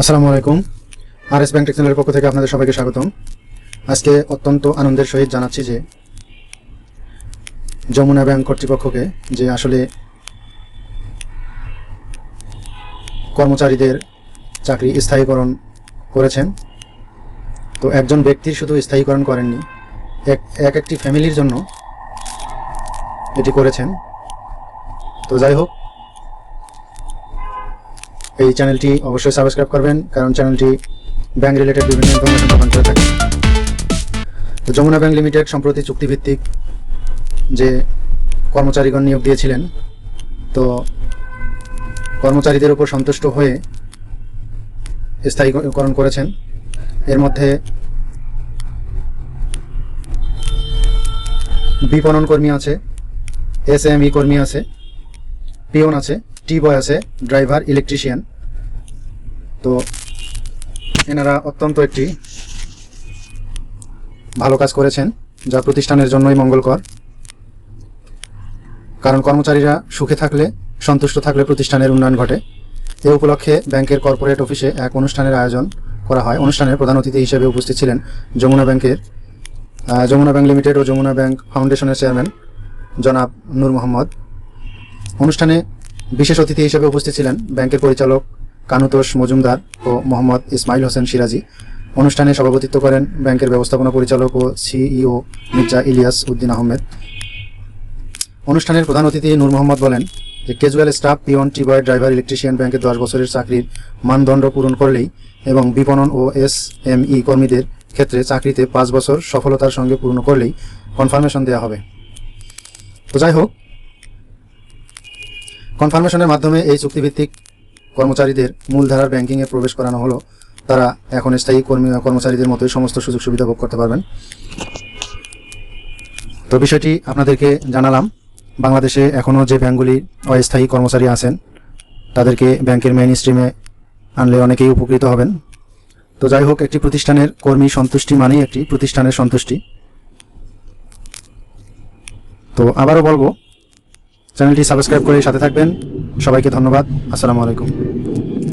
আসসালামু আলাইকুম। Rsbanktech চ্যানেলের পক্ষ থেকে আপনাদের সবাইকে স্বাগতম। আজকে অত্যন্ত আনন্দের সহিত জানাচ্ছি যে যমুনা ব্যাংক কর্তৃপক্ষকে যে আসলে কর্মচারীদের চাকরি স্থায়ীকরণ করেছেন। তো একজন ব্যক্তির শুধু স্থায়ীকরণ করেননি, একটি ফ্যামিলির জন্য এটি করেছেন। তো যাই হোক, এই চ্যানেলটি অবশ্যই সাবস্ক্রাইব করবেন, কারণ চ্যানেলটি ব্যাংক রিলেটেড বিভিন্ন ইনফরমেশন প্রদান করে থাকে। তো যমুনা ব্যাংক লিমিটেড সম্প্রতি চুক্তিভিত্তিক যে কর্মচারীগণ নিয়োগ দিয়েছিলেন, তো কর্মচারীদের উপর সন্তুষ্ট হয়ে স্থায়ীকরণ করেছেন। এর মধ্যে বিপণন কর্মী আছে, SME কর্মী আছে, পিয়ন আছে, টি বয় আছে, ড্রাইভার, ইলেকট্রিশিয়ান। তো এনারা অত্যন্ত একটি ভালো কাজ করেছেন, যা প্রতিষ্ঠানের জন্যই মঙ্গলকর। কারণ কর্মচারীরা সুখে থাকলে, সন্তুষ্ট থাকলে প্রতিষ্ঠানের উন্নয়ন ঘটে। এই উপলক্ষে ব্যাংকের কর্পোরেট অফিসে এক অনুষ্ঠানের আয়োজন করা হয়। অনুষ্ঠানের প্রধান অতিথি হিসেবে উপস্থিত ছিলেন যমুনা ব্যাংক লিমিটেড ও যমুনা ব্যাংক ফাউন্ডেশনের চেয়ারম্যান জনাব নূর মোহাম্মদ। অনুষ্ঠানে বিশেষ অতিথি হিসেবে উপস্থিত ছিলেন ব্যাংকের পরিচালক কানুতোষ মজুমদার ও মোহাম্মদ ইসমাইল হোসেন সিরাজি। অনুষ্ঠানে সভাপতিত্ব করেন ব্যাংকের ব্যবস্থাপনা পরিচালক ও সিইও মির্জা ইলিয়াস উদ্দিন আহমেদ। অনুষ্ঠানের প্রধান অতিথি নূর মোহাম্মদ বলেন যে ক্যাজুয়াল স্টাফ, পিয়ন, টি বয়, ড্রাইভার, ইলেকট্রিশিয়ান ব্যাংকের 10 বছরের চাকরির মানদণ্ড পূরণ করলেই এবং বিপণন ও SME কর্মীদের ক্ষেত্রে চাকরিতে 5 বছর সফলতার সঙ্গে পূর্ণ করলেই কনফার্মেশন দেওয়া হবে। তো যাই হোক, কনফার্মেশনের মাধ্যমে এই চুক্তিভিত্তিক কর্মচারীদের মূলধারার ব্যাংকিংয়ে প্রবেশ করানো হলো। তারা এখন স্থায়ী কর্মচারীদের মতোই সমস্ত সুযোগ সুবিধা ভোগ করতে পারবেন। তো বিষয়টি আপনাদেরকে জানালাম। বাংলাদেশে এখনও যে ব্যাংকগুলি অস্থায়ী কর্মচারী আছেন, তাদেরকে ব্যাংকের মেইন স্ট্রিমে আনলে অনেকেই উপকৃত হবেন। তো যাই হোক, একটি প্রতিষ্ঠানের কর্মী সন্তুষ্টি মানেই একটি প্রতিষ্ঠানের সন্তুষ্টি। তো আবারও বলবো, চ্যানেলটি সাবস্ক্রাইব করে সাথে থাকবেন। সবাইকে ধন্যবাদ। আসসালামু আলাইকুম।